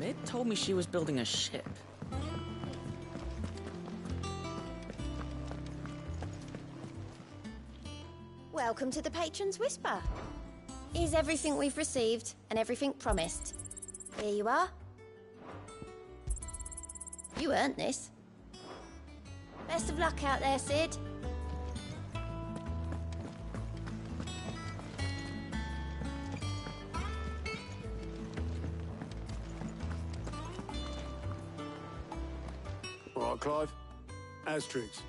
Mid told me she was building a ship. Welcome to the Patron's Whisper. Here's everything we've received and everything promised. Here you are. You earned this. Best of luck out there, Sid. All right, Clive. Asterix.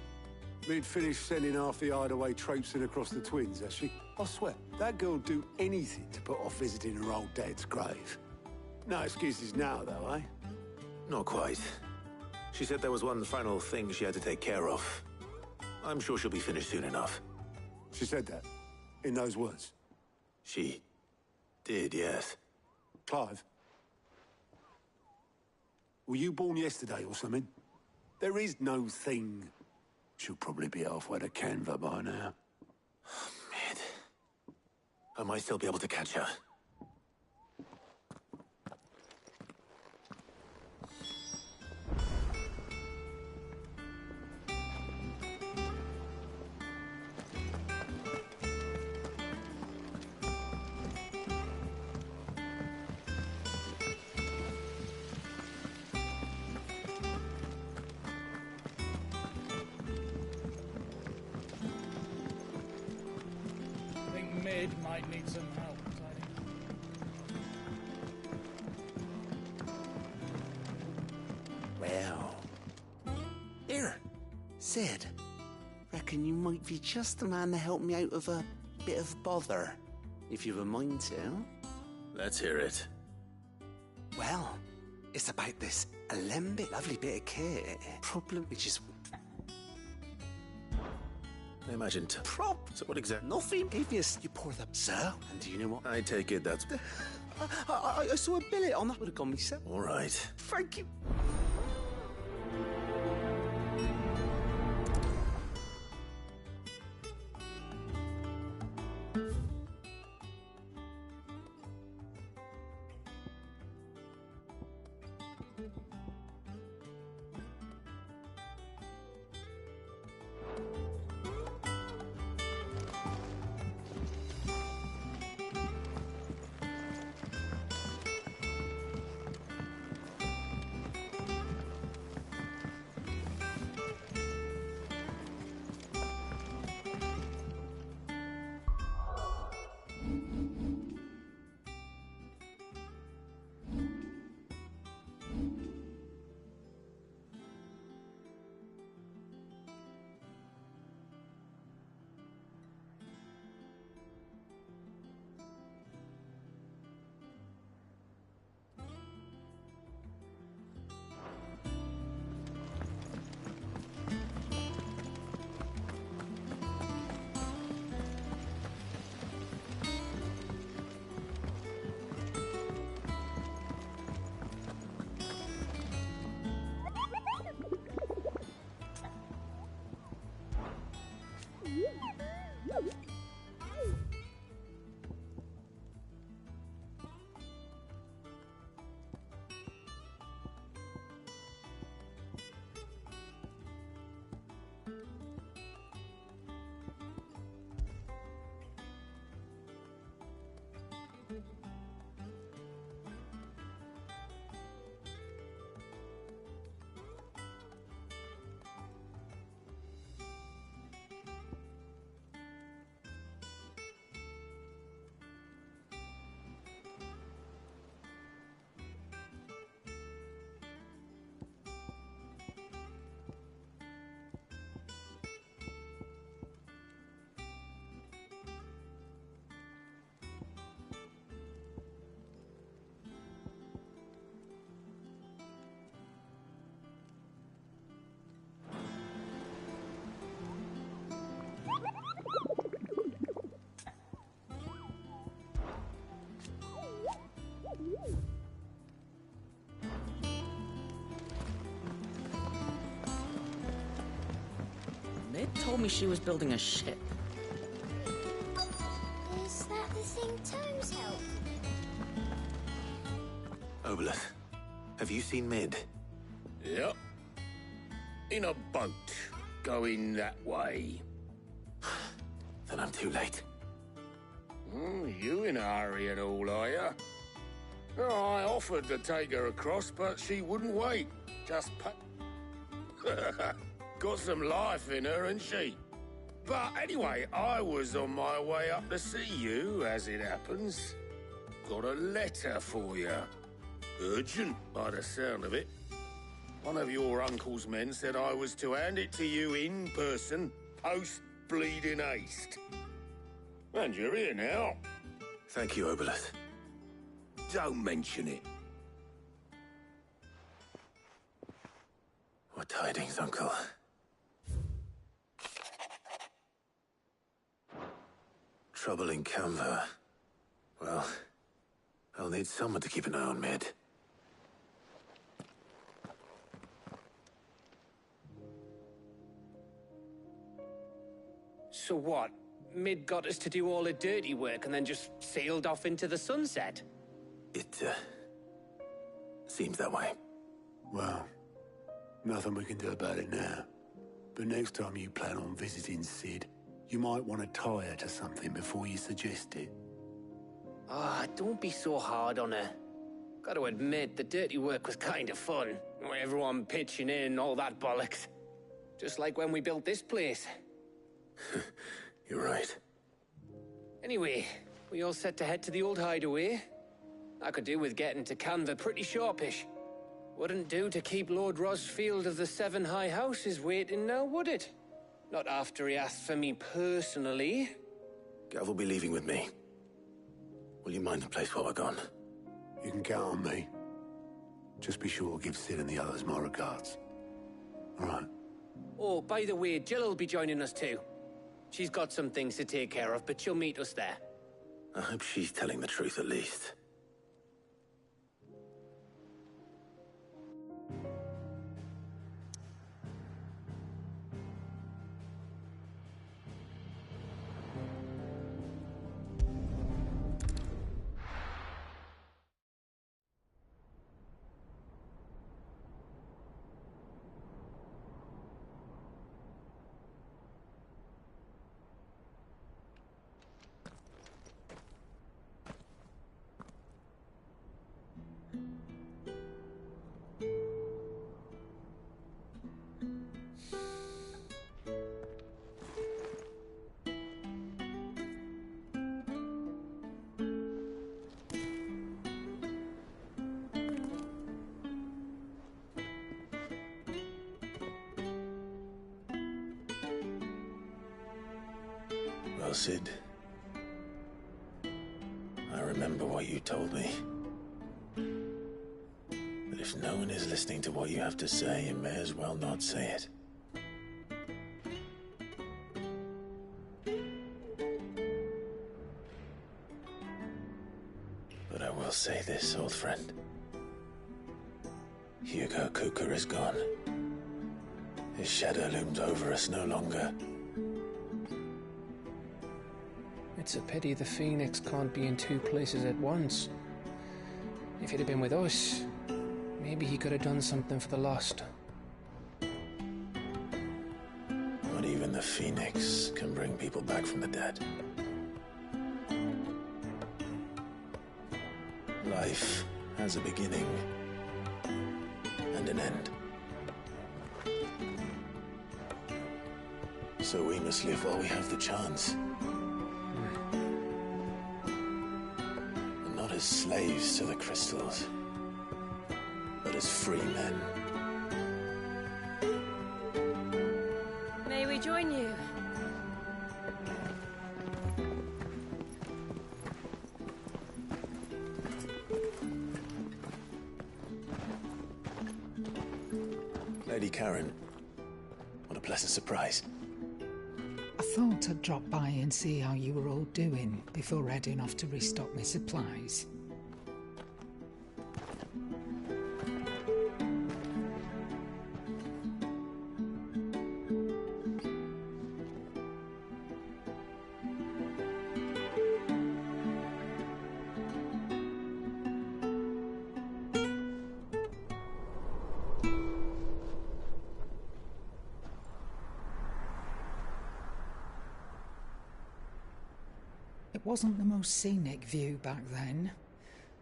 We'd finished sending half the hideaway traipsing across the twins, has she? I swear, that girl'd do anything to put off visiting her old dad's grave. No excuses now, though, eh? Not quite. She said there was one final thing she had to take care of. I'm sure she'll be finished soon enough. She said that? In those words? She did, yes. Clive? Were you born yesterday or something? There is no thing. She'll probably be halfway to Canva by now. Mid. I might still be able to catch her. Mid might need some help, Well. Here, Sid. Reckon you might be just the man to help me out of a bit of bother, if you've a mind to. Let's hear it. Well, it's about this alembic, lovely bit of kit. Problem which is... I imagine Prop? So what exactly? Nothing. Avius, you pour the... Sir? And do you know what? I take it that's... I saw a billet on that. Would have gone myself. All right. Thank you. Mid told me she was building a ship. Is that the thing Toes helped? Obelith, Have you seen Mid? Yep. In a boat, going that way. Then I'm too late. You in a hurry and all, are ya? Oh, I offered to take her across, but she wouldn't wait. Just got some life in her, ain't she? But anyway, I was on my way up to see you, as it happens. Got a letter for you. Urgent, by the sound of it. One of your uncle's men said I was to hand it to you in person, post-bleeding haste. And you're here now. Thank you, Obelith. Don't mention it. What tidings, Uncle? Trouble in Canva. Well, I'll need someone to keep an eye on Mid. So what? Mid got us to do all the dirty work and then just sailed off into the sunset? It, seems that way. Well, nothing we can do about it now. But next time you plan on visiting Sid, you might want to tie her to something before you suggest it. Ah, don't be so hard on her. Got to admit, the dirty work was kind of fun. Everyone pitching in, all that bollocks. Just like when we built this place. You're right. Anyway, we all set to head to the old hideaway. I could do with getting to Canva pretty sharpish. Wouldn't do to keep Lord Rosfield of the Seven High Houses waiting now, would it? Not after he asked for me personally. Gav will be leaving with me. Will you mind the place while we're gone? You can count on me. Just be sure to give Sid and the others my regards. All right. Oh, by the way, Jill will be joining us too. She's got some things to take care of, but she'll meet us there. I hope she's telling the truth at least. Well, Sid, I remember what you told me. That if no one is listening to what you have to say, you may as well not say it. But I will say this, old friend. Hugo Cooker is gone. His shadow looms over us no longer. It's a pity the Phoenix can't be in two places at once. If he'd have been with us, maybe he could have done something for the lost. Not even the Phoenix can bring people back from the dead. Life has a beginning and an end. So we must live while we have the chance. And not as slaves to the crystals, but as free men. May we join you? Lady Karen, what a pleasant surprise. I thought I'd drop by and see how you were all doing before heading off to restock my supplies. It wasn't the most scenic view back then,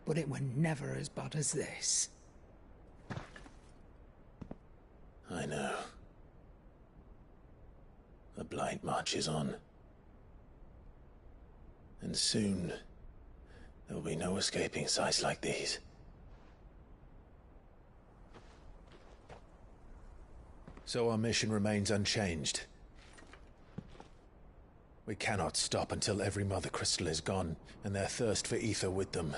but it were never as bad as this. I know. The Blight marches on. And soon, there will be no escaping sights like these. So our mission remains unchanged. We cannot stop until every Mother Crystal is gone, and their thirst for ether with them.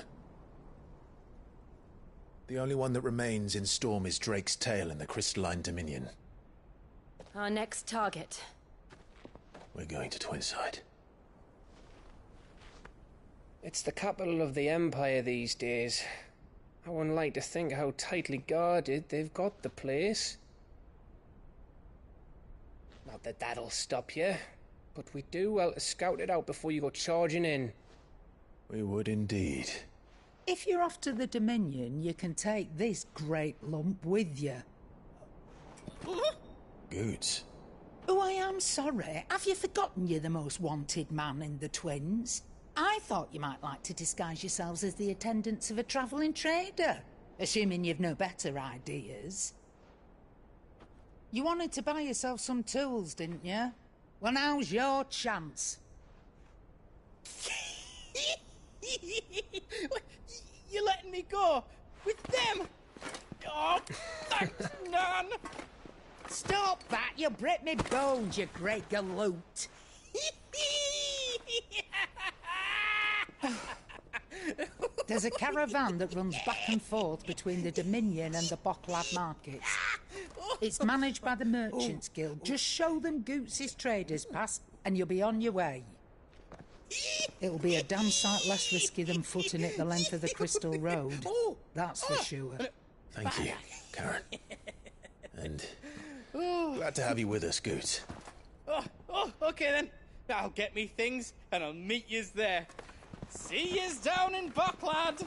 The only one that remains in Storm is Drake's tail in the Crystalline Dominion. Our next target. We're going to Twinside. It's the capital of the Empire these days. I wouldn't like to think how tightly guarded they've got the place. Not that that'll stop you, but we do well to scout it out before you go charging in. We would indeed. If you're off to the Dominion, you can take this great lump with you. Goods. Oh, I am sorry. Have you forgotten you're the most wanted man in the Twins? I thought you might like to disguise yourselves as the attendants of a travelling trader, assuming you've no better ideas. You wanted to buy yourself some tools, didn't you? Well, now's your chance. You're letting me go? With them? Oh, thanks, Nan! Stop that! You'll break me bones, you great galoot! There's a caravan that runs back and forth between the Dominion and the Bocklad markets. It's managed by the Merchants Guild. Just show them Goots' traders pass and you'll be on your way. It'll be a damn sight less risky than footing it the length of the Crystal Road. That's for sure. Thank you, Karen. And glad to have you with us, Goots. Okay then. I'll get me things and I'll meet yous there. See yous down in Bocklad.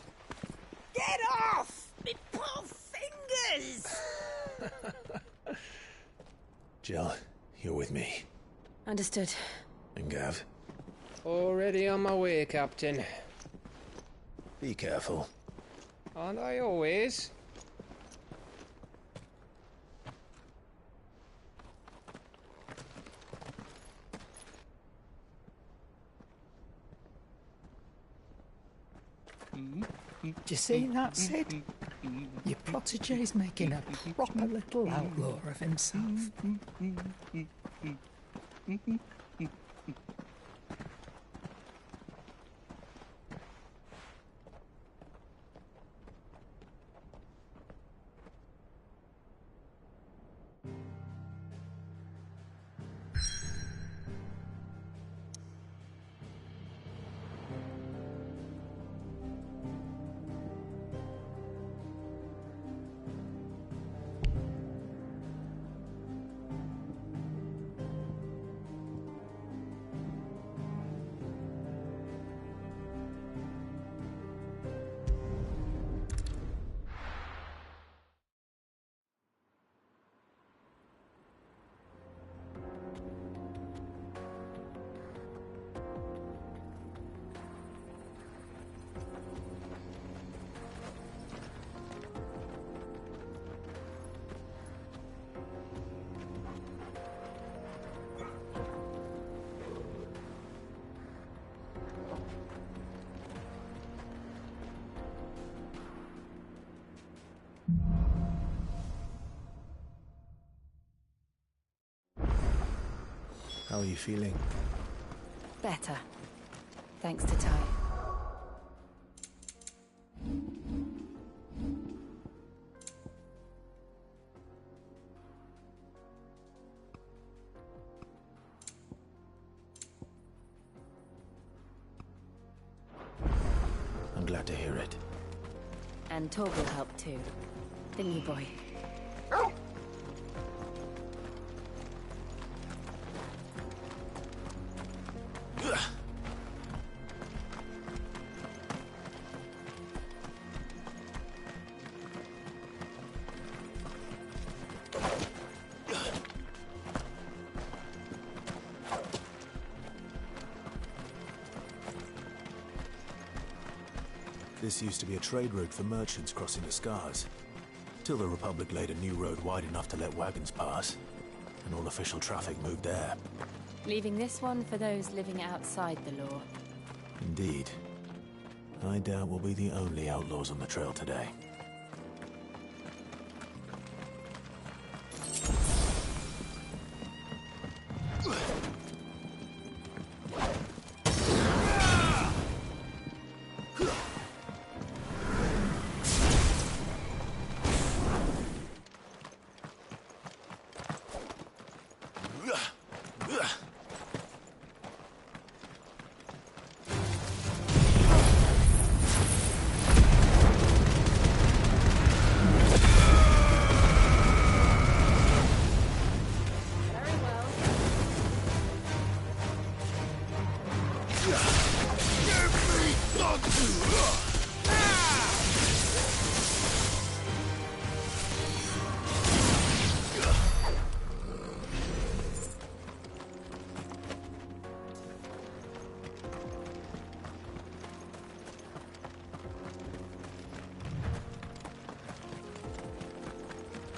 Get off! Me poor fingers! Jill, you're with me. Understood. And Gav, Already on my way, Captain. be careful. Aren't I always? Do you see that, Sid? Your protégé's making a proper little outlaw of himself. How are you feeling? Better. Thanks to Ty. I'm glad to hear it. And Torg will help too. Didn't you, boy? This used to be a trade route for merchants crossing the Scars, till the Republic laid a new road wide enough to let wagons pass, and all official traffic moved there. Leaving this one for those living outside the law. Indeed. I doubt we'll be the only outlaws on the trail today.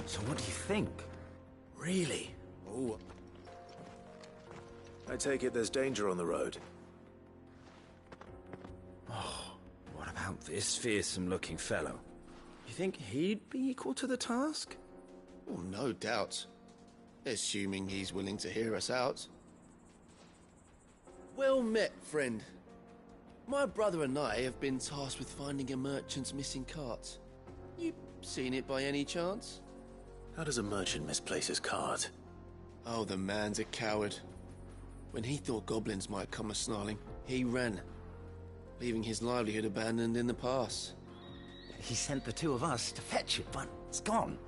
So what do you think? Really? Oh. I take it there's danger on the road. Oh, what about this fearsome-looking fellow? You think he'd be equal to the task? Oh, no doubt. Assuming he's willing to hear us out. Well met, friend. My brother and I have been tasked with finding a merchant's missing cart. You seen it by any chance? How does a merchant misplace his cart? Oh, the man's a coward. When he thought goblins might come a-snarling, he ran, leaving his livelihood abandoned in the pass. He sent the two of us to fetch it, but it's gone.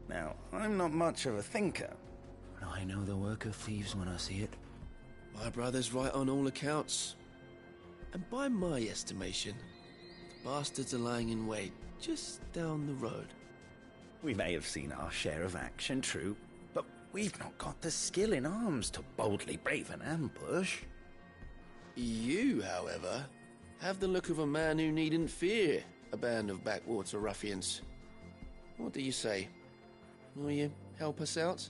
Now, I'm not much of a thinker, but I know the work of thieves when I see it. My brother's right on all accounts. And by my estimation, the bastards are lying in wait just down the road. We may have seen our share of action, true, but we've not got the skill in arms to boldly brave an ambush. You, however, have the look of a man who needn't fear a band of backwater ruffians. What do you say? Will you help us out?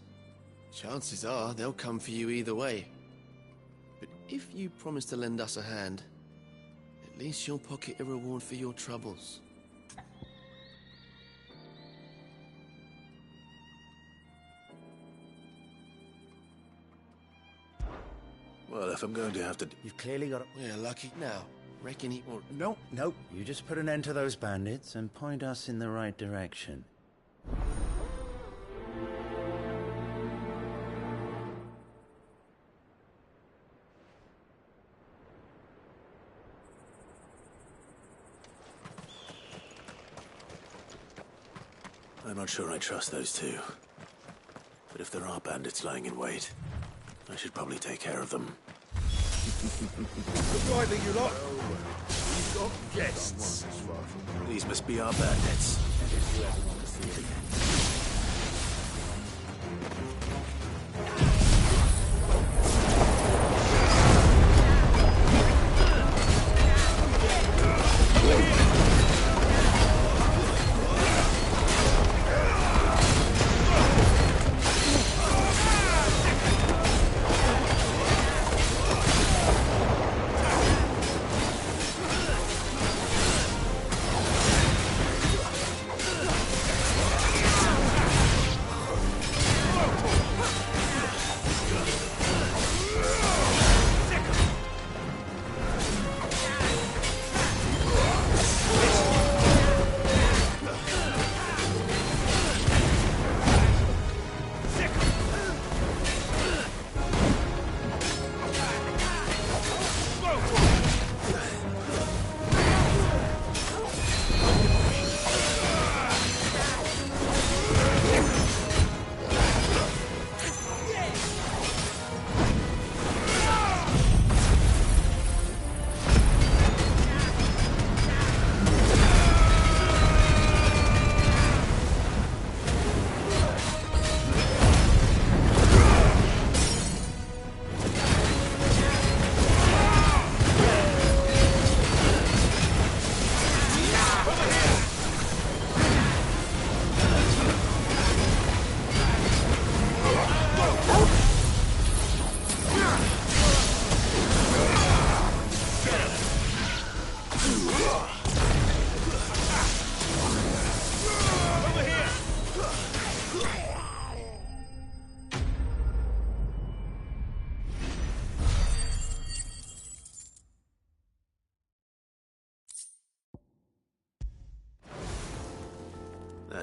Chances are they'll come for you either way. But if you promise to lend us a hand, at least you'll pocket a reward for your troubles. Well, if I'm going to have to... You've clearly got... We're lucky now. Reckon he... Or... No. You just put an end to those bandits and point us in the right direction. I'm not sure I trust those two. But if there are bandits lying in wait, I should probably take care of them. Good riding, you lot. We've got guests. These must be our bandits.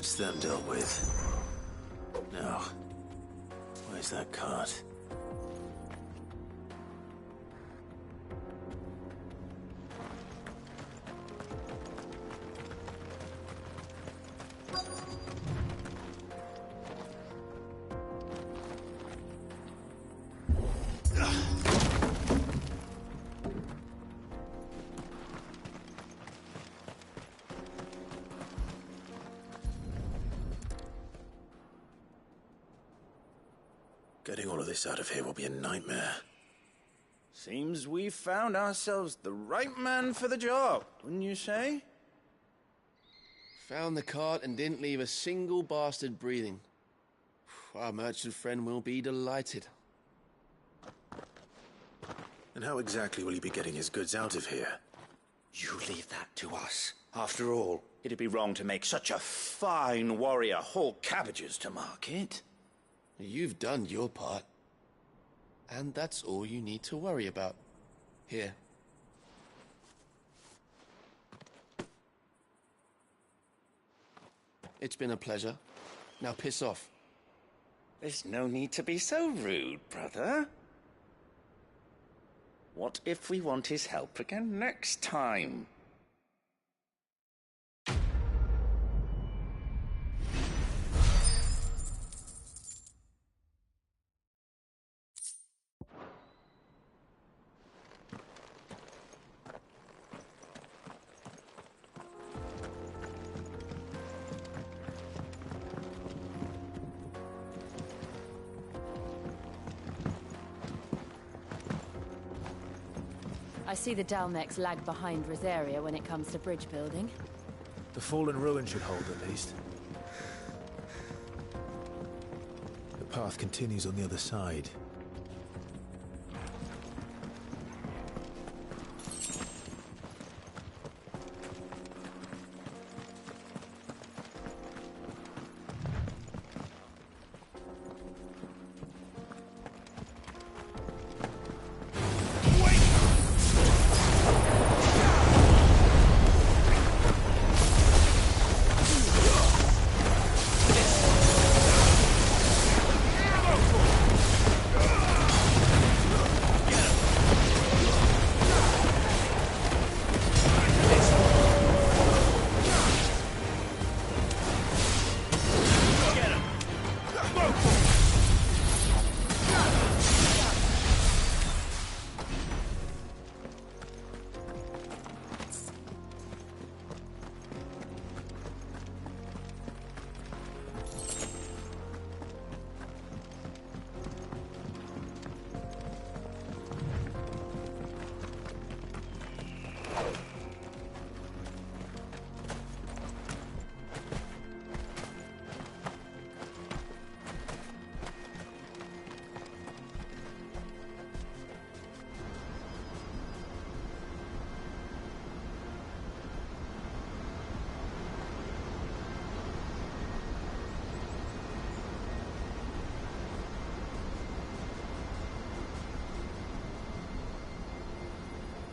That's them dealt with. Now, where's that cart? Getting all of this out of here will be a nightmare. Seems we've found ourselves the right man for the job, wouldn't you say? Found the cart and didn't leave a single bastard breathing. Our merchant friend will be delighted. And how exactly will he be getting his goods out of here? You leave that to us. After all, it'd be wrong to make such a fine warrior haul cabbages to market. You've done your part. And that's all you need to worry about. Here. It's been a pleasure. Now piss off. There's no need to be so rude, brother. What if we want his help again next time? I see the Dalmex lag behind Rosaria when it comes to bridge building. The fallen ruin should hold, at least. The path continues on the other side.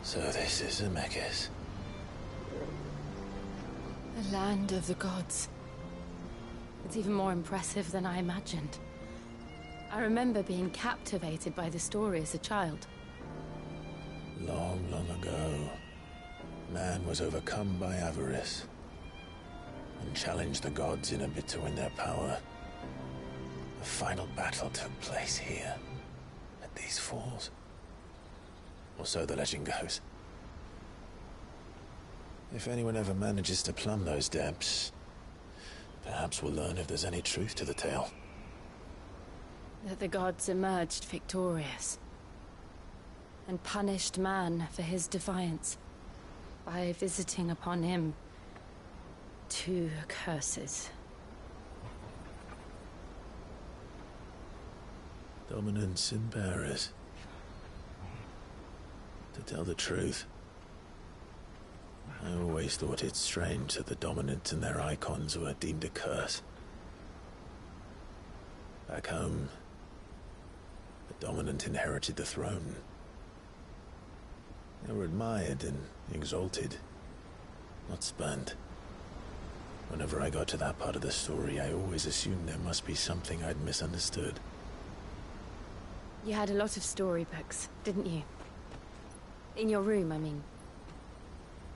So this is Zemeckis. The land of the gods. It's even more impressive than I imagined. I remember being captivated by the story as a child. Long, long ago, man was overcome by avarice and challenged the gods in a bid to win their power. The final battle took place here, at these falls. Or so the legend goes. If anyone ever manages to plumb those depths, perhaps we'll learn if there's any truth to the tale. That the gods emerged victorious and punished man for his defiance by visiting upon him 2 curses. Dominance and bearers. To tell the truth, I always thought it strange that the dominant and their icons were deemed a curse. Back home, the dominant inherited the throne. They were admired and exalted, not spurned. Whenever I got to that part of the story, I always assumed there must be something I'd misunderstood. You had a lot of storybooks, didn't you? In your room, I mean.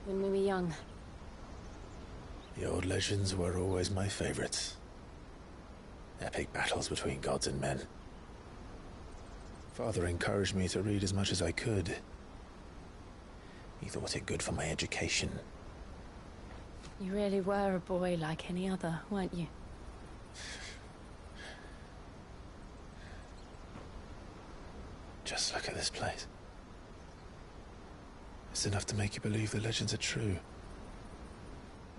When we were young. The old legends were always my favorites. Epic battles between gods and men. Father encouraged me to read as much as I could. He thought it good for my education. You really were a boy like any other, weren't you? Just look at this place. It's enough to make you believe the legends are true.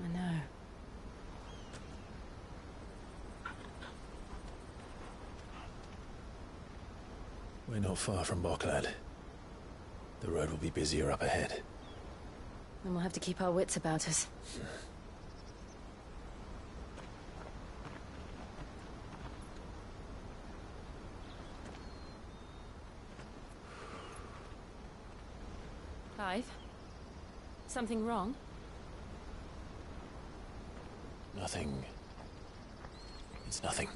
I know. We're not far from Boklad. The road will be busier up ahead. Then we'll have to keep our wits about us. Clive? Something wrong? Nothing. It's nothing.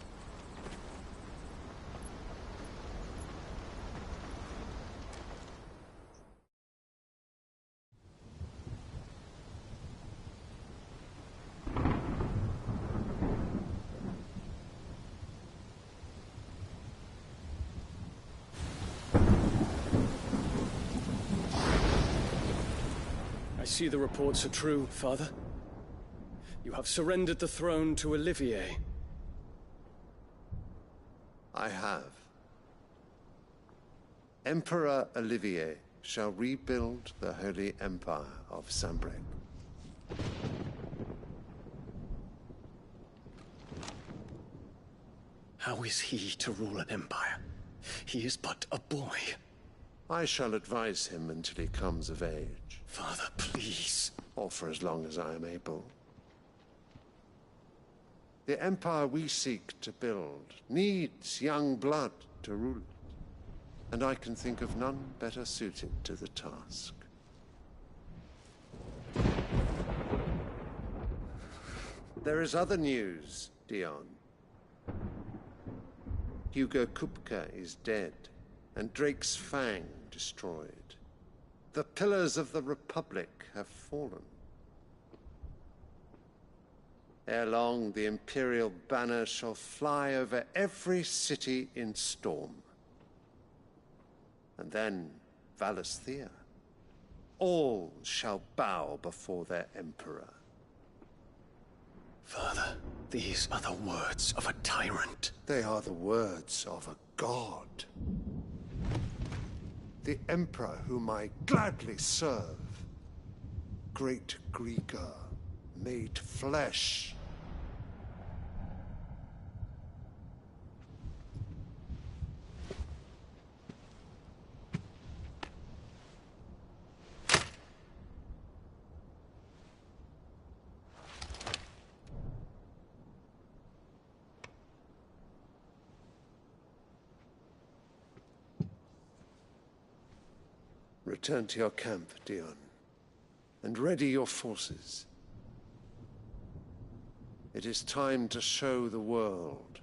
I see the reports are true, Father. You have surrendered the throne to Olivier. I have. Emperor Olivier shall rebuild the Holy Empire of Sanbreque. How is he to rule an empire? He is but a boy. I shall advise him until he comes of age. Father, please. Or for as long as I am able. The empire we seek to build needs young blood to rule it, and I can think of none better suited to the task. There is other news, Dion. Hugo Kupka is dead, and Drake's Fang destroyed. The pillars of the Republic have fallen. Ere long, the Imperial banner shall fly over every city in Storm. And then, Valisthea. All shall bow before their Emperor. Father, these are the words of a tyrant. They are the words of a god. The Emperor whom I gladly serve. Great Grieger, made flesh. Return to your camp, Dion, and ready your forces. It is time to show the world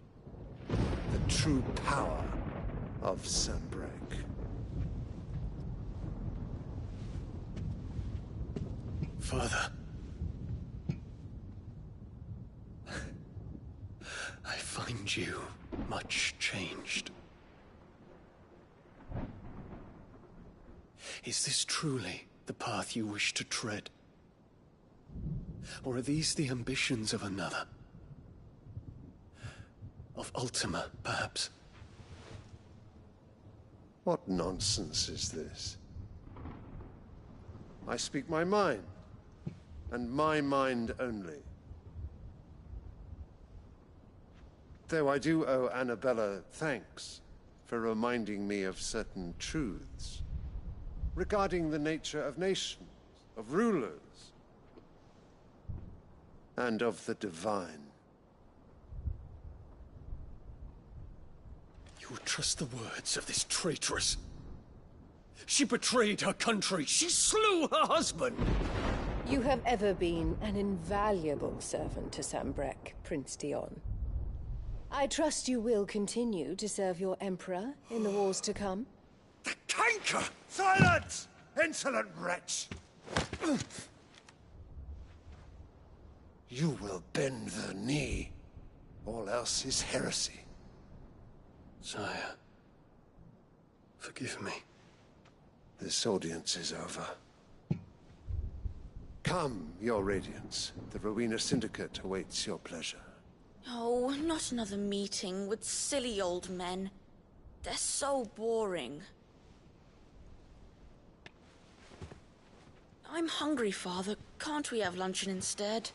the true power of Sanbreque. Father. I find you much changed. Is this truly the path you wish to tread? Or are these the ambitions of another? Of Ultima, perhaps? What nonsense is this? I speak my mind, and my mind only. Though I do owe Annabella thanks for reminding me of certain truths regarding the nature of nations, of rulers, and of the divine. You would trust the words of this traitress? She betrayed her country. She slew her husband. You have ever been an invaluable servant to Sambrek, Prince Dion. I trust you will continue to serve your Emperor in the wars to come. The canker! Silence! Insolent wretch! You will bend the knee. All else is heresy. Sire, forgive me. This audience is over. Come, your Radiance. The Rowena Syndicate awaits your pleasure. Oh, not another meeting with silly old men. They're so boring. I'm hungry, Father. Can't we have luncheon instead?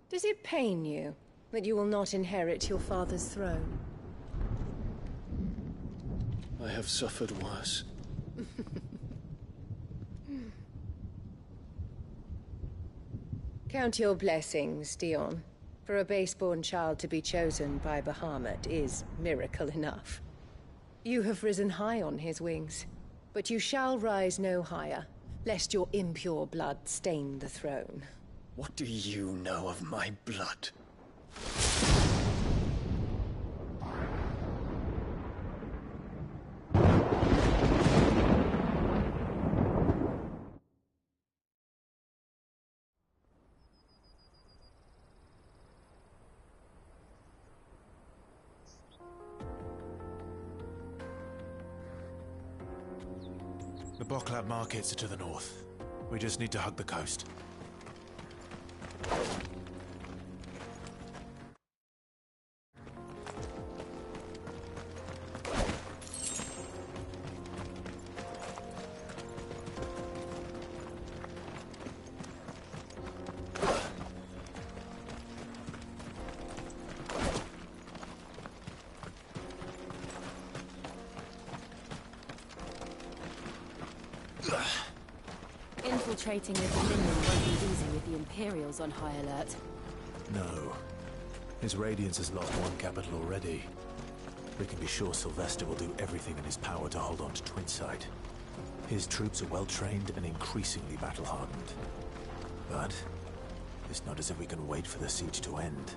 Does it pain you that you will not inherit your father's throne? I have suffered worse. Count your blessings, Dion. For a base-born child to be chosen by Bahamut is miracle enough. You have risen high on his wings, but you shall rise no higher, lest your impure blood stain the throne. What do you know of my blood? The Boklab markets are to the north. We just need to hug the coast. Infiltrating the Dominion won't be easy with the Imperials on high alert. No. His Radiance has lost one capital already. We can be sure Sylvester will do everything in his power to hold on to Twinside. His troops are well-trained and increasingly battle-hardened. But it's not as if we can wait for the siege to end.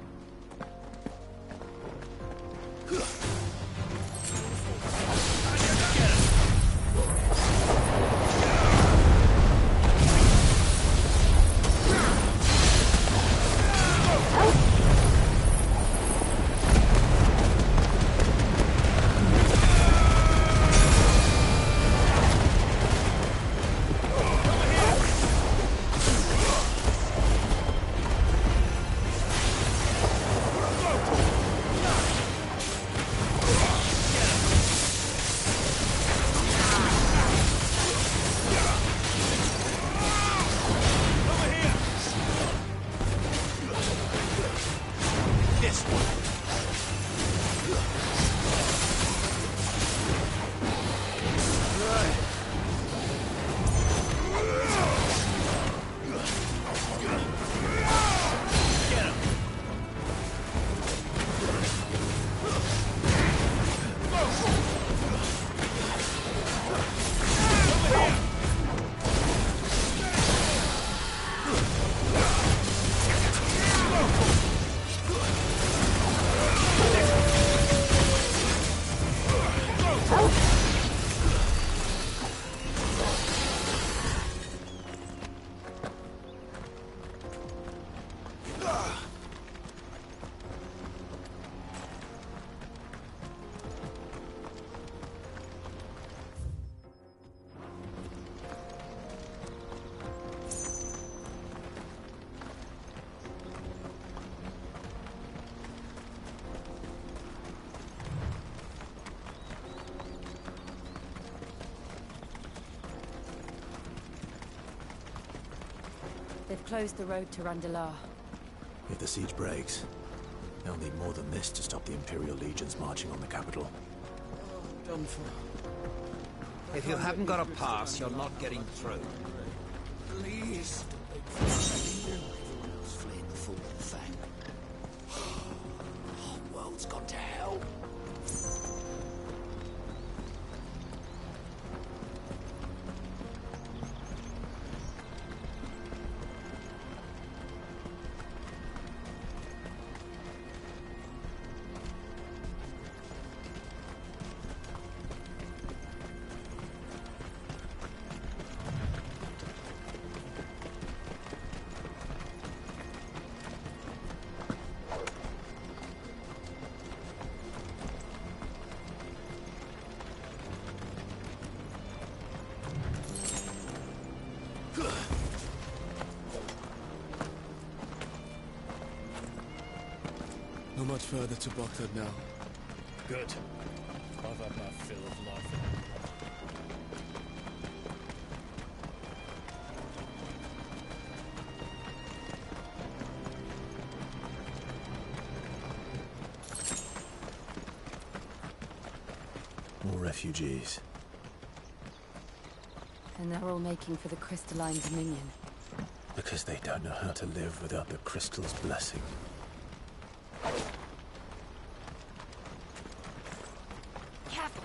They've closed the road to Randalar. If the siege breaks, they'll need more than this to stop the Imperial legions marching on the capital. Done for. If you haven't got a pass, you're not getting through. Please. Fleeing the full thing. Whole world's gone to hell. much further to Buckland now. Good. I've had my fill of life. More refugees. And they're all making for the crystalline dominion. Because they don't know how to live without the crystal's blessing. Careful!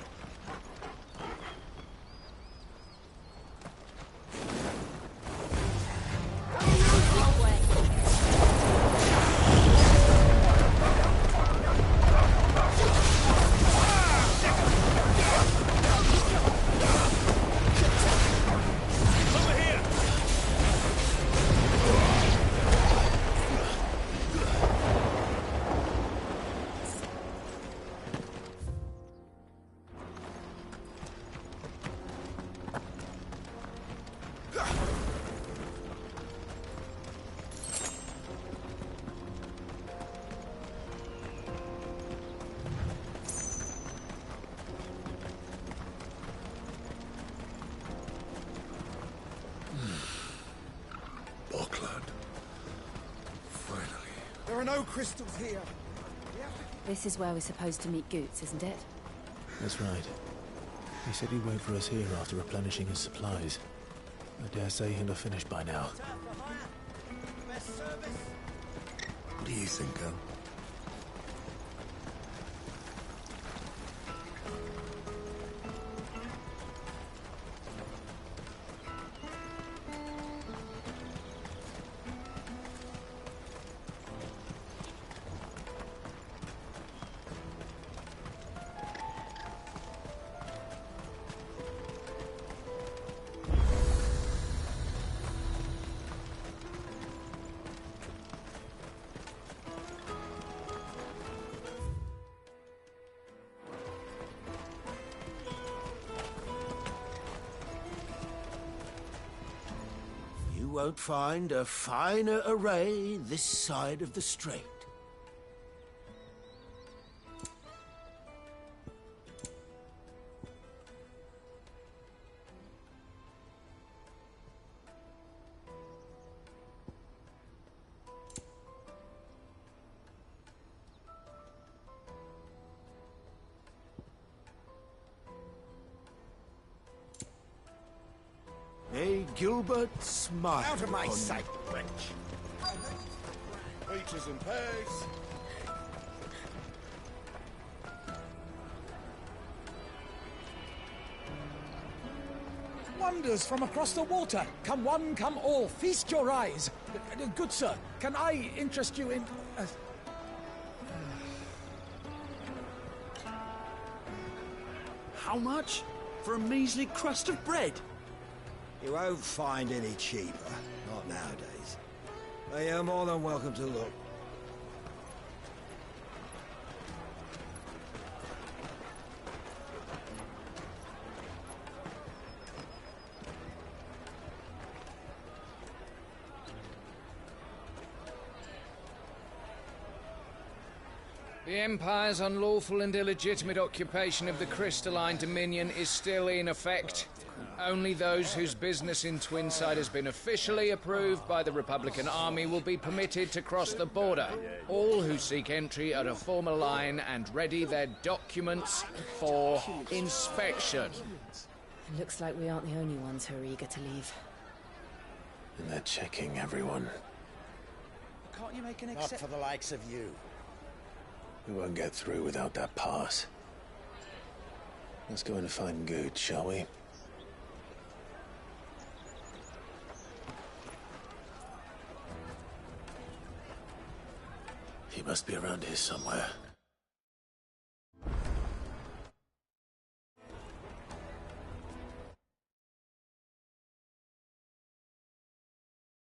There are no crystals here. This is where we're supposed to meet Goots, isn't it? That's right. He said he'd wait for us here after replenishing his supplies. I dare say he'll have finished by now. What do you think, girl? You won't find a finer array this side of the strait. May Gilbert smile. Out of my upon sight, you. wench. Peaches and pears. Wonders from across the water. Come one, come all. Feast your eyes. Good sir, can I interest you in... How much? For a measly crust of bread? You won't find any cheaper. Not nowadays. But you're more than welcome to look. The Empire's unlawful and illegitimate occupation of the crystalline dominion is still in effect. Only those whose business in Twinside has been officially approved by the Republican Army will be permitted to cross the border. All who seek entry are to form a line and ready their documents for inspection. It looks like we aren't the only ones who are eager to leave. And they're checking everyone. Can't you make an Not for the likes of you. We won't get through without that pass. Let's go and find Good, shall we? He must be around here somewhere.